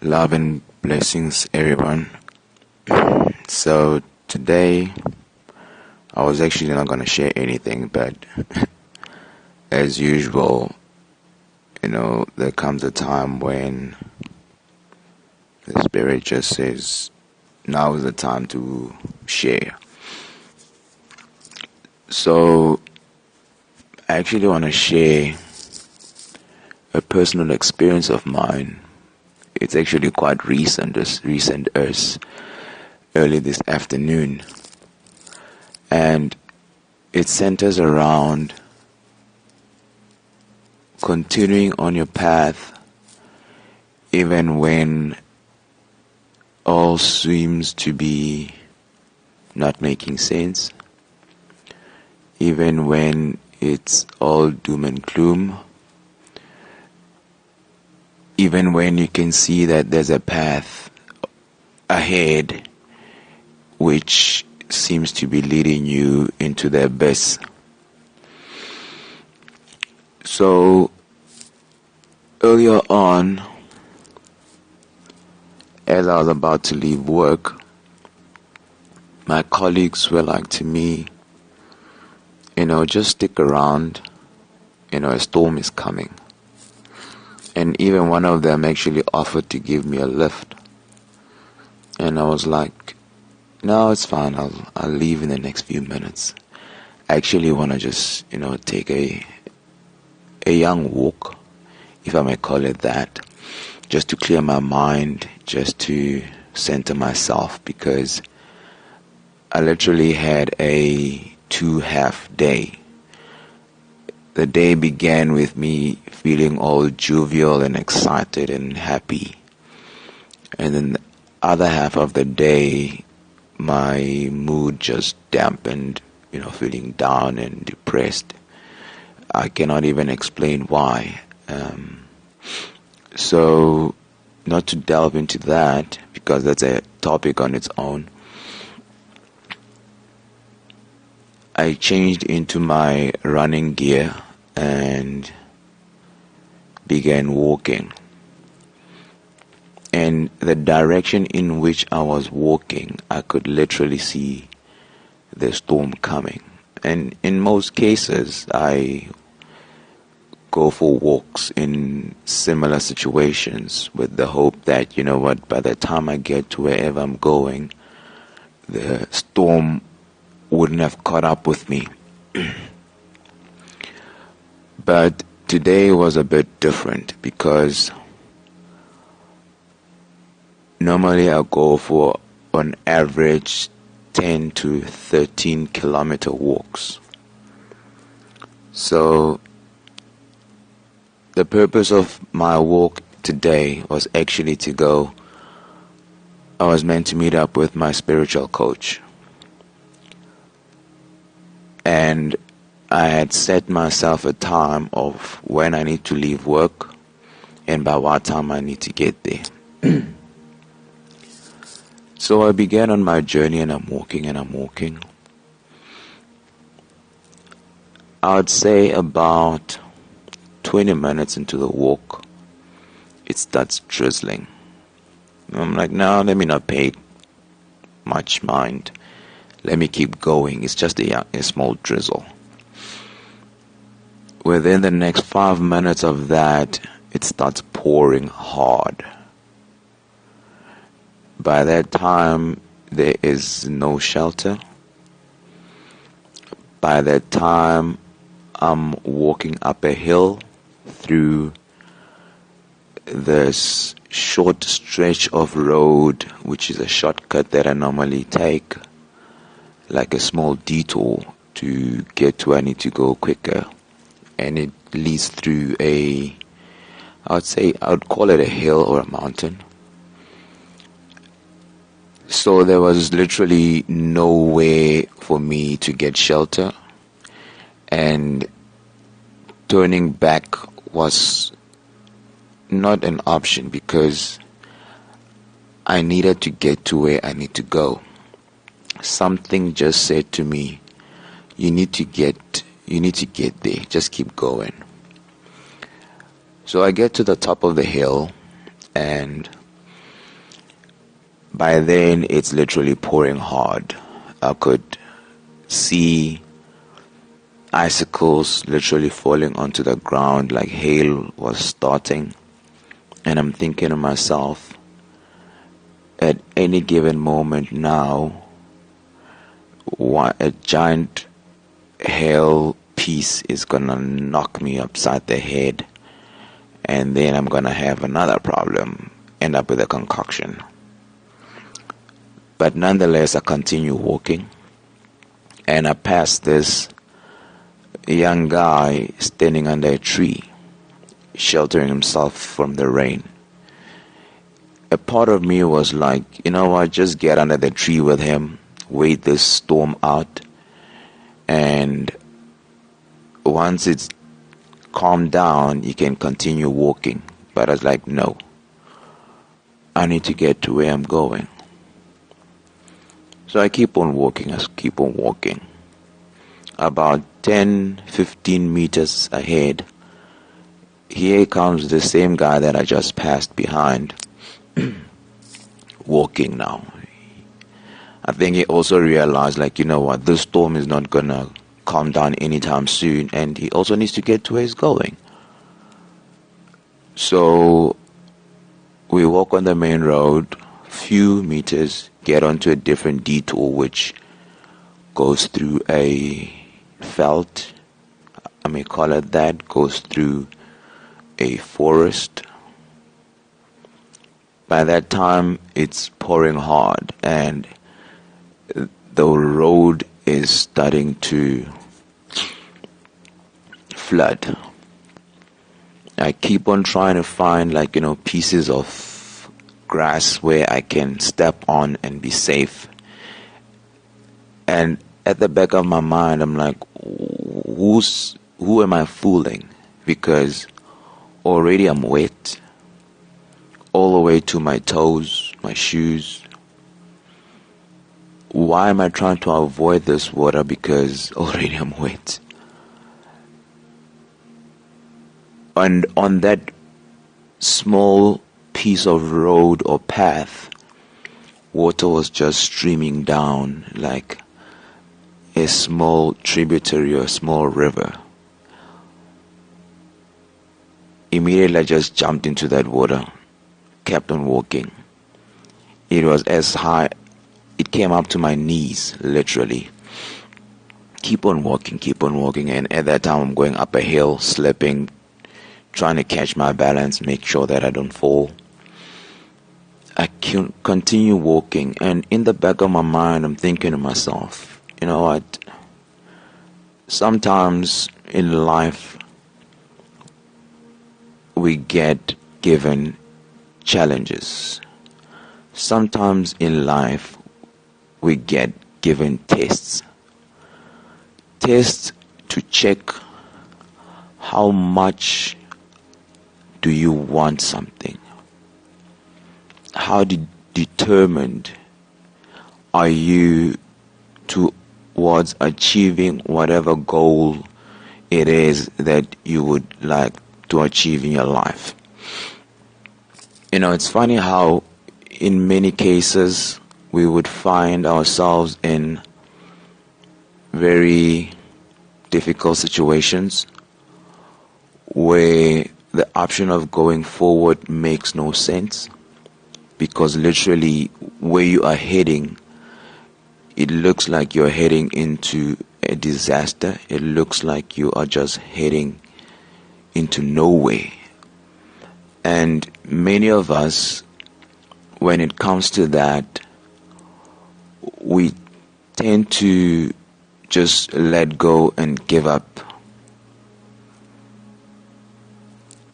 Love and blessings, everyone. So, today I was actually not going to share anything, but as usual, there comes a time when the Spirit just says, now is the time to share. So, I actually want to share a personal experience of mine. It's actually quite recent as early this afternoon. And it centers around continuing on your path even when all seems to be not making sense, even when it's all doom and gloom, even when you can see that there's a path ahead which seems to be leading you into the abyss. So, earlier on, as I was about to leave work, my colleagues were like to me, just stick around, a storm is coming. And even one of them actually offered to give me a lift. And I was like, no, it's fine, I'll leave in the next few minutes. I actually want to just, take a young walk, if I may call it that, just to clear my mind, just to center myself, because I literally had a 2-half day. The day began with me feeling all jovial and excited and happy. And then the other half of the day, my mood just dampened, feeling down and depressed. I cannot even explain why. So, not to delve into that, because that's a topic on its own, I changed into my running gear and began walking. And the direction in which I was walking, I could literally see the storm coming. And in most cases, I go for walks in similar situations with the hope that, by the time I get to wherever I'm going, the storm wouldn't have caught up with me. But today was a bit different because normally I go for on average 10 to 13 kilometer walks. So the purpose of my walk today was actually I was meant to meet up with my spiritual coach. And I had set myself a time of when I need to leave work and by what time I need to get there. So I began on my journey and I'm walking. I would say about 20 minutes into the walk, it starts drizzling. I'm like, no, let me not pay much mind. Let me keep going. It's just a small drizzle. Within the next 5 minutes of that, it starts pouring hard. By that time, there is no shelter. By that time, I'm walking up a hill through this short stretch of road, which is a shortcut that I normally take, like a small detour to get to where I need to go quicker. And it leads through I would call it a hill or a mountain. So there was literally no way for me to get shelter, and turning back was not an option because I needed to get to where I need to go. Something just said to me, you need to get there, just keep going. So I get to the top of the hill and By then, it's literally pouring hard. I could see icicles literally falling onto the ground like hail was starting. And I'm thinking to myself, at any given moment now, a giant hail piece is gonna knock me upside the head, and then I'm gonna have another problem, end up with a concoction. But nonetheless, I continue walking, and I pass this young guy standing under a tree, sheltering himself from the rain. A part of me was like, you know what, just get under the tree with him, wait this storm out, and once it's calmed down, you can continue walking. But I was like, no, I need to get to where I'm going. So I keep on walking, About 10-15 meters ahead, here comes the same guy that I just passed behind, walking now. I think he also realized, like, you know what, this storm is not gonna calm down anytime soon, and he also needs to get to where he's going. So we walk on the main road, few meters, get onto a different detour which goes through a veld, I may call it that, goes through a forest. By that time, it's pouring hard, and the road is starting to flood. I keep on trying to find, like, pieces of grass where I can step on and be safe. And at the back of my mind, I'm like, who am I fooling? Because already I'm wet, all the way to my toes, my shoes. Why am I trying to avoid this water? Because already I'm wet. And on that small piece of road or path, water was just streaming down like a small tributary or a small river. Immediately I just jumped into that water, kept on walking. It was as high, it came up to my knees, literally. Keep on walking, and at that time I'm going up a hill, slipping, trying to catch my balance, make sure that I don't fall. I continue walking, and in the back of my mind, I'm thinking to myself, you know what? Sometimes in life, we get given challenges. Sometimes in life, we get given tests. Tests to check how much do you want something? How determined are you towards achieving whatever goal it is that you would like to achieve in your life? It's funny how in many cases we would find ourselves in very difficult situations where the option of going forward makes no sense, because literally where you are heading, it looks like you're heading into a disaster. It looks like you are just heading into nowhere. And many of us, when it comes to that, we tend to just let go and give up.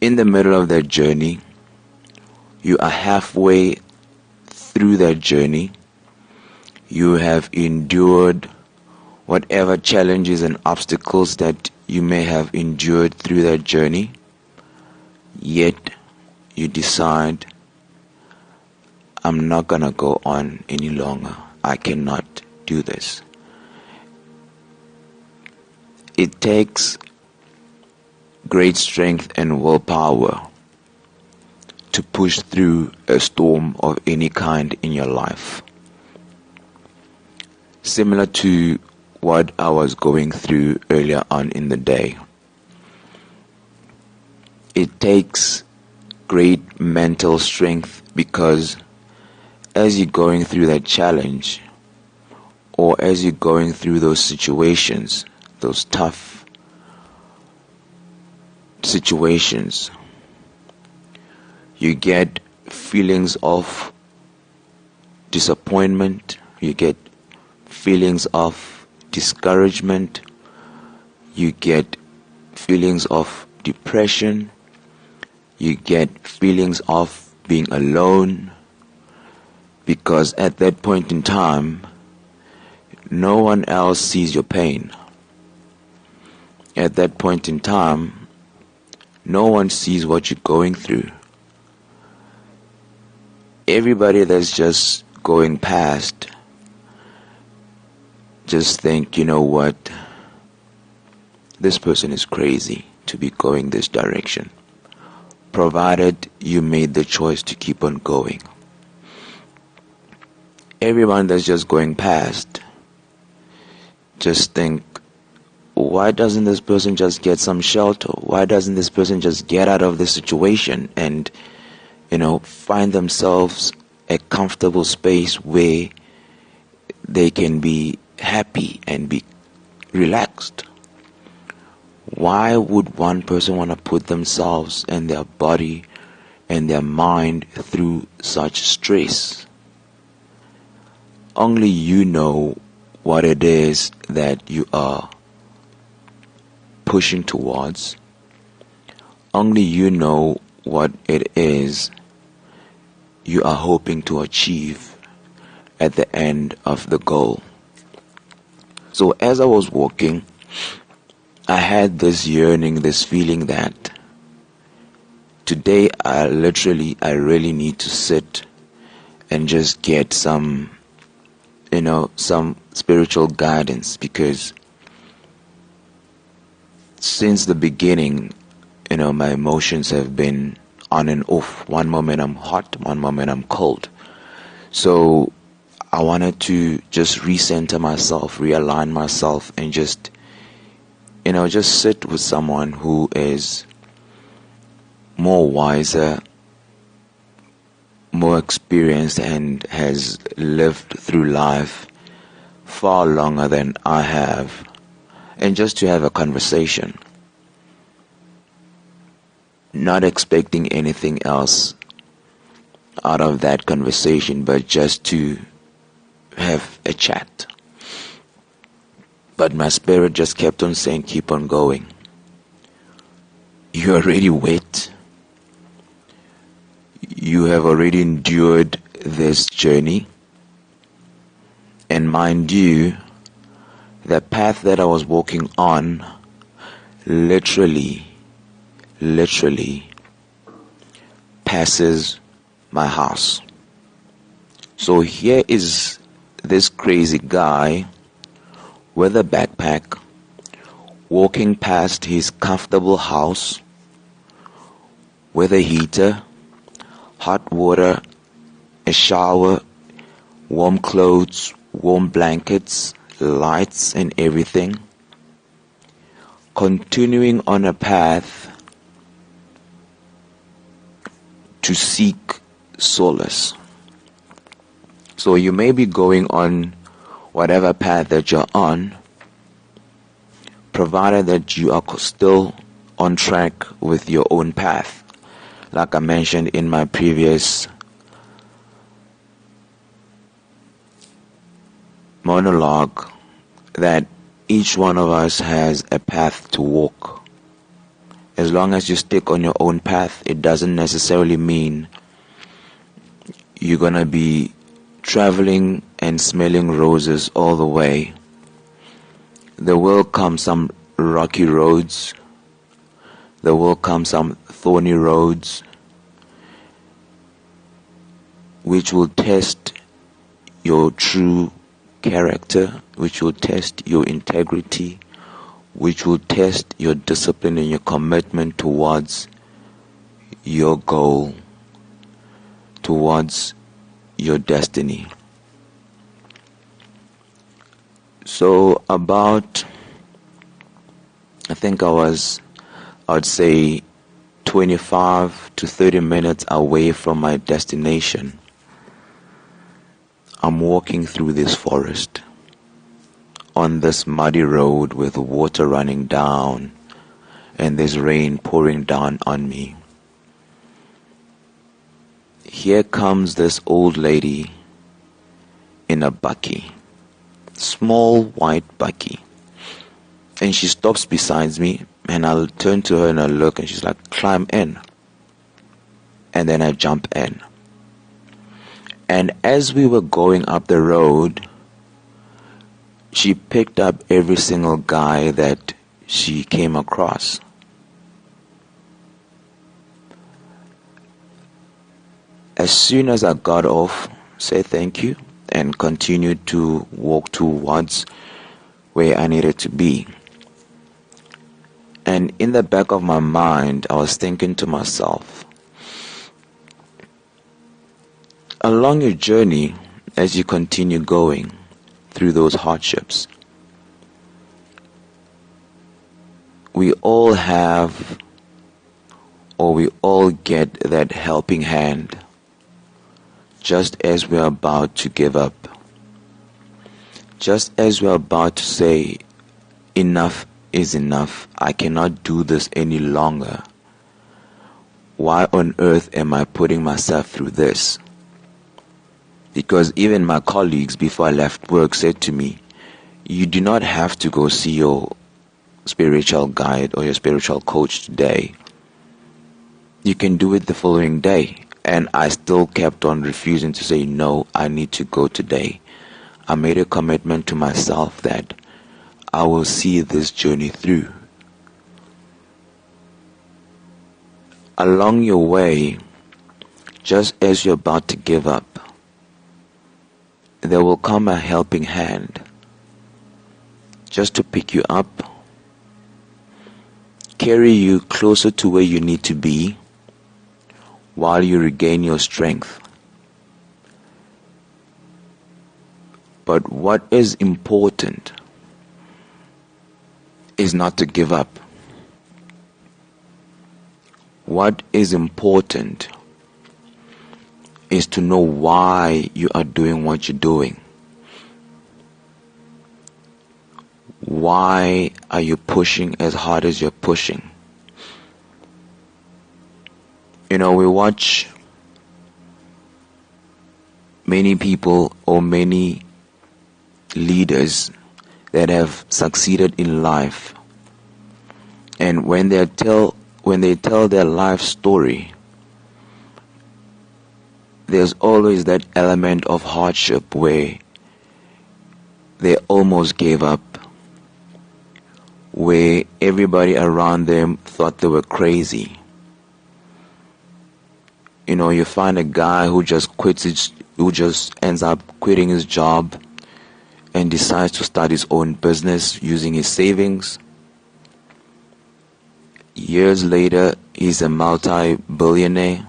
In the middle of that journey, you are halfway through that journey. You have endured whatever challenges and obstacles that you may have endured through that journey, yet you decide, I'm not gonna go on any longer. I cannot do this. It takes great strength and willpower to push through a storm of any kind in your life. Similar to what I was going through earlier on in the day. It takes great mental strength, because as you're going through that challenge, or as you're going through those situations, those tough situations, you get feelings of disappointment, you get feelings of discouragement, you get feelings of depression, you get feelings of being alone, because at that point in time, no one else sees your pain. At that point in time, no one sees what you're going through. Everybody that's just going past just think, you know what, this person is crazy to be going this direction, provided you made the choice to keep on going. Everyone that's just going past just think, why doesn't this person just get some shelter? Why doesn't this person just get out of this situation and, find themselves a comfortable space where they can be happy and be relaxed? Why would one person want to put themselves and their body and their mind through such stress? Only you know what it is that you are pushing towards. Only you know what it is you are hoping to achieve at the end of the goal. So as I was walking, I had this yearning, this feeling that today I really need to sit and just get some spiritual guidance, because since the beginning, my emotions have been on and off. One moment I'm hot, one moment I'm cold. So I wanted to just recenter myself, realign myself, and just sit with someone who is more wiser, more experienced, and has lived through life far longer than I have, and just to have a conversation, not expecting anything else out of that conversation, but just to have a chat. But my spirit just kept on saying, keep on going. You're already wet. You have already endured this journey. And mind you, the path that I was walking on literally passes my house. So here is this crazy guy with a backpack walking past his comfortable house with a heater, hot water, a shower, warm clothes, warm blankets, lights and everything, continuing on a path to seek solace. So you may be going on whatever path that you're on, provided that you are still on track with your own path. Like I mentioned in my previous monologue, that each one of us has a path to walk. As long as you stick on your own path, it doesn't necessarily mean you're gonna be traveling and smelling roses all the way. There will come some rocky roads. There will come some thorny roads, which will test your true character, which will test your integrity, which will test your discipline and your commitment towards your goal towards your destiny. So about, I'd say 25 to 30 minutes away from my destination, I'm walking through this forest on this muddy road with water running down and there's rain pouring down on me. Here comes this old lady in a bakkie, small white bakkie, and she stops beside me, and I'll turn to her and I'll look, and she's like, climb in. And then I jump in. And as we were going up the road, she picked up every single guy that she came across. As soon as I got off, said thank you, and continued to walk towards where I needed to be. And in the back of my mind, I was thinking to myself, along your journey, as you continue going through those hardships, we all have, or we all get that helping hand just as we're about to give up. Just as we're about to say, enough is enough, I cannot do this any longer. Why on earth am I putting myself through this? Because even my colleagues before I left work said to me, you do not have to go see your spiritual guide or your spiritual coach today. You can do it the following day. And I still kept on refusing to say, no, I need to go today. I made a commitment to myself that I will see this journey through. Along your way, just as you're about to give up, there will come a helping hand just to pick you up, carry you closer to where you need to be while you regain your strength. But what is important is not to give up. What is important is to know why you are doing what you're doing. Why are you pushing as hard as you're pushing? You know, we watch many people or many leaders that have succeeded in life, and when they tell their life story, there's always that element of hardship where they almost gave up, where everybody around them thought they were crazy. You know, you find a guy who just ends up quitting his job and decides to start his own business using his savings. Years later, he's a multi-billionaire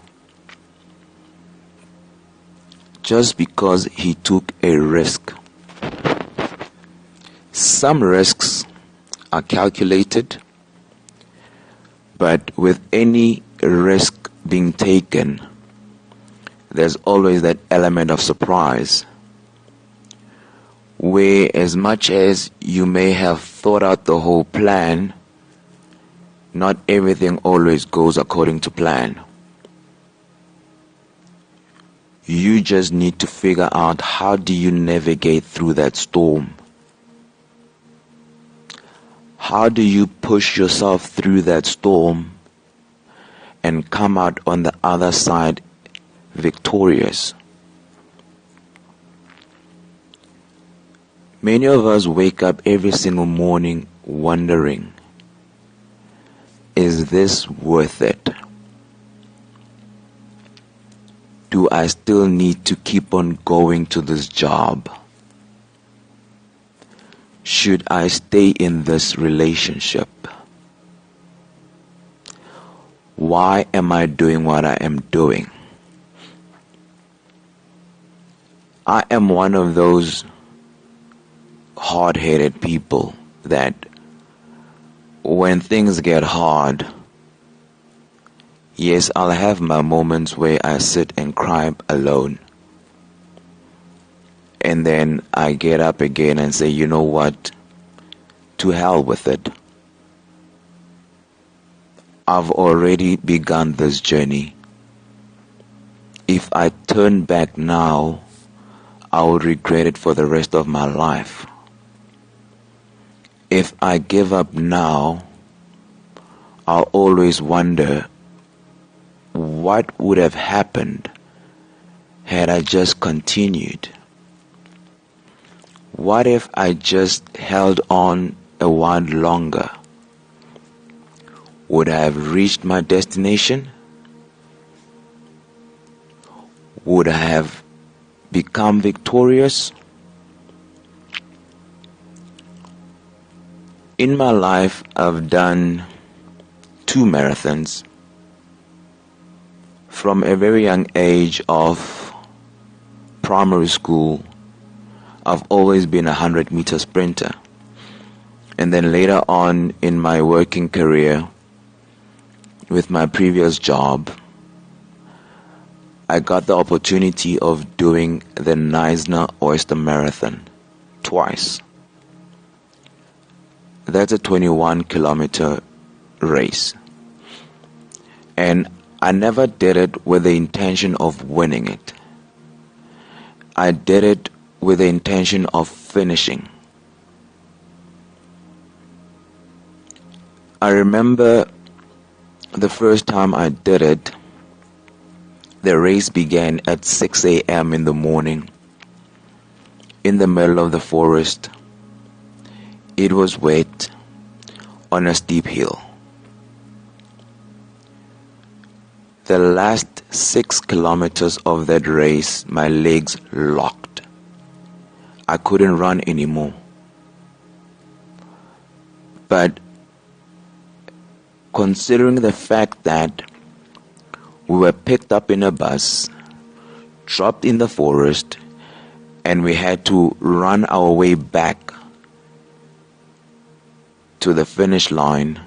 just because he took a risk. Some risks are calculated, but with any risk being taken, there's always that element of surprise, where as much as you may have thought out the whole plan, not everything always goes according to plan. You just need to figure out, how do you navigate through that storm? How do you push yourself through that storm and come out on the other side victorious? Many of us wake up every single morning wondering, is this worth it? Do I still need to keep on going to this job? Should I stay in this relationship? Why am I doing what I am doing? I am one of those hard-headed people that when things get hard, yes, I'll have my moments where I sit and cry alone. And then I get up again and say, you know what? To hell with it. I've already begun this journey. If I turn back now, I will regret it for the rest of my life. If I give up now, I'll always wonder what would have happened had I just continued. What if I just held on a while longer? Would I have reached my destination? Would I have become victorious? In my life, I've done 2 marathons. From a very young age of primary school, I've always been a 100-meter sprinter. And then later on in my working career, with my previous job, I got the opportunity of doing the Knysna Oyster Marathon twice. That's a 21-kilometer race. And I never did it with the intention of winning it. I did it with the intention of finishing. I remember the first time I did it, the race began at 6 a.m. in the morning, in the middle of the forest. It was wet, on a steep hill. The last 6 kilometers of that race, my legs locked. I couldn't run anymore. But considering the fact that we were picked up in a bus, dropped in the forest, and we had to run our way back to the finish line,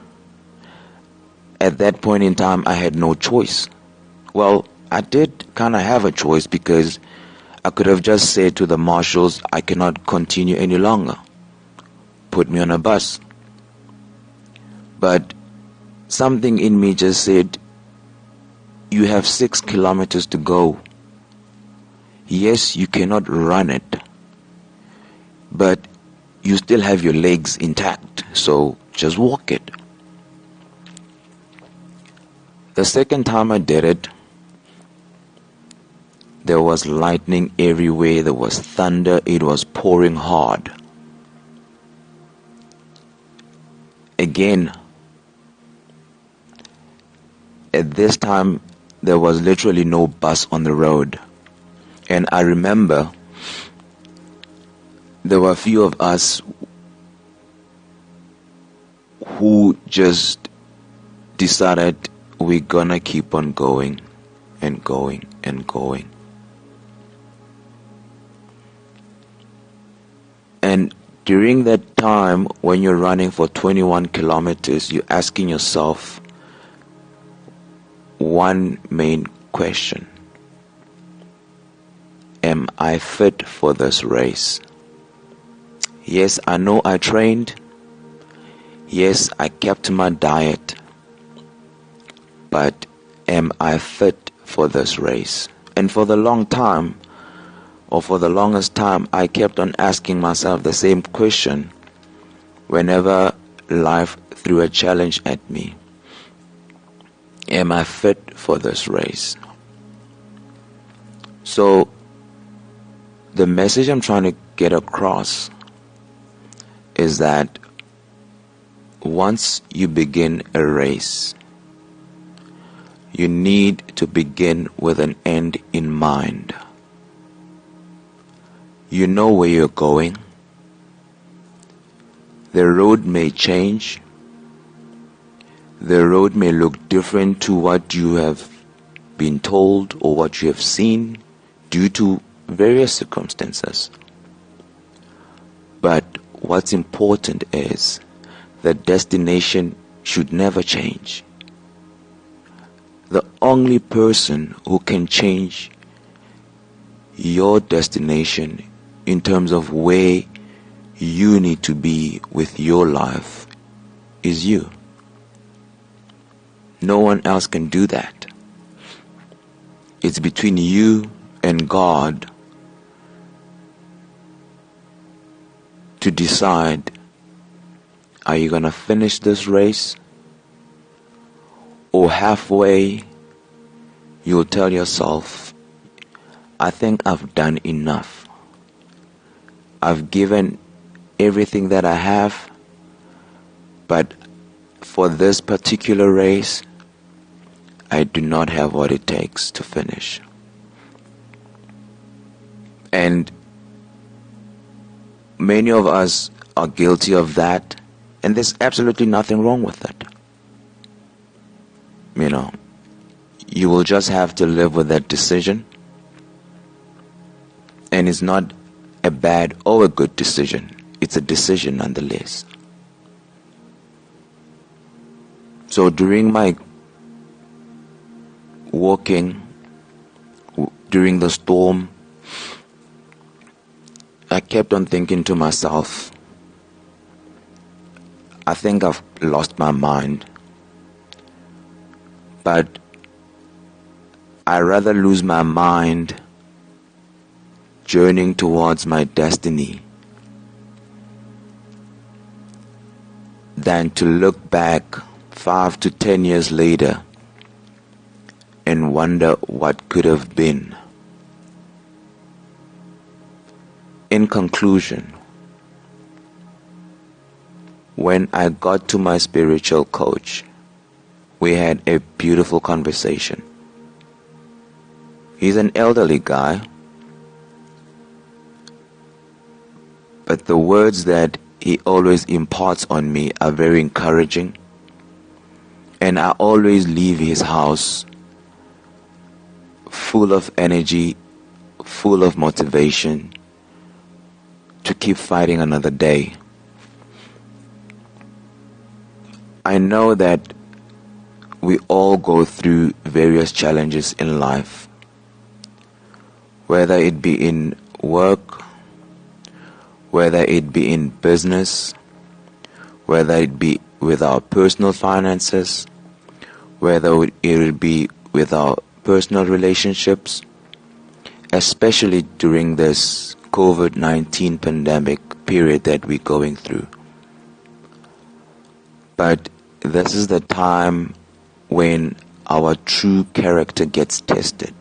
at that point in time I had no choice. Well, I did kind of have a choice, because I could have just said to the marshals, I cannot continue any longer. Put me on a bus. But something in me just said, you have 6 kilometers to go. Yes, you cannot run it, but you still have your legs intact, so just walk it. The second time I did it, there was lightning everywhere, there was thunder, it was pouring hard. Again, at this time, there was literally no bus on the road. And I remember there were a few of us who just decided we're gonna keep on going and going and going. And during that time, when you're running for 21 kilometers, you're asking yourself one main question. Am I fit for this race? Yes, I know I trained. Yes, I kept my diet. But am I fit for this race? And for the longest time, I kept on asking myself the same question whenever life threw a challenge at me. Am I fit for this race? So, the message I'm trying to get across is that once you begin a race, you need to begin with an end in mind. You know where you're going. The road may change. The road may look different to what you have been told or what you have seen due to various circumstances. But what's important is the destination should never change. The only person who can change your destination in terms of where you need to be with your life is you. No one else can do that. It's between you and God to decide, are you going to finish this race? Or halfway, you'll tell yourself, I think I've done enough. I've given everything that I have, but for this particular race, I do not have what it takes to finish. And many of us are guilty of that, and there's absolutely nothing wrong with it. You know, you will just have to live with that decision, and it's not a bad or a good decision. It's a decision nonetheless. So during my walking, during the storm, I kept on thinking to myself, I think I've lost my mind, but I'd rather lose my mind journeying towards my destiny than to look back 5 to 10 years later and wonder what could have been. In conclusion, when I got to my spiritual coach, we had a beautiful conversation. He's an elderly guy, but the words that he always imparts on me are very encouraging, and I always leave his house full of energy, full of motivation to keep fighting another day. I know that we all go through various challenges in life, whether it be in work, whether it be in business, whether it be with our personal finances, whether it be with our personal relationships, especially during this COVID-19 pandemic period that we're going through. But this is the time when our true character gets tested.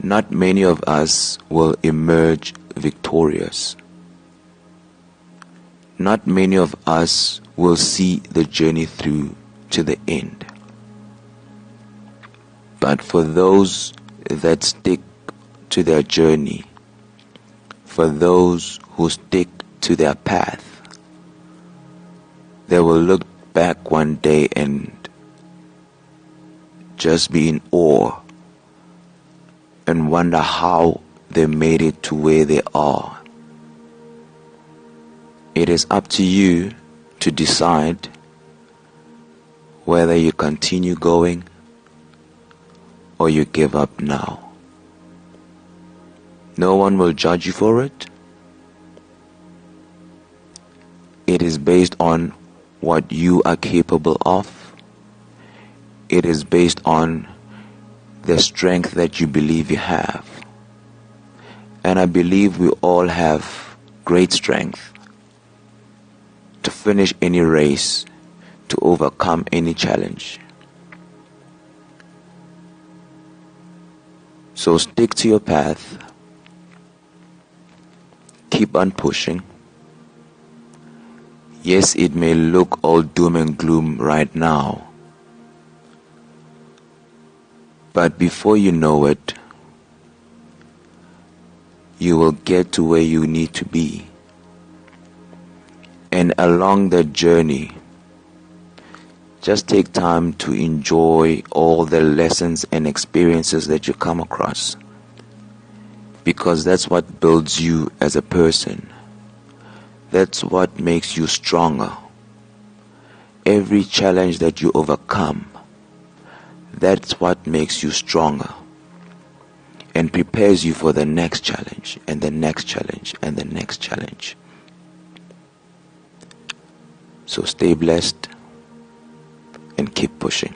Not many of us will emerge victorious. Not many of us will see the journey through to the end. But for those that stick to their journey, for those who stick to their path, they will look back one day and just be in awe and wonder how they made it to where they are. It is up to you to decide whether you continue going or you give up now. No one will judge you for it. It is based on what you are capable of. It is based on the strength that you believe you have. And I believe we all have great strength to finish any race, to overcome any challenge. So stick to your path. Keep on pushing. Yes, it may look all doom and gloom right now, but before you know it, you will get to where you need to be. And along that journey, just take time to enjoy all the lessons and experiences that you come across. because that's what builds you as a person. That's what makes you stronger. Every challenge that you overcome, that's what makes you stronger and prepares you for the next challenge and the next challenge and the next challenge. So stay blessed and keep pushing.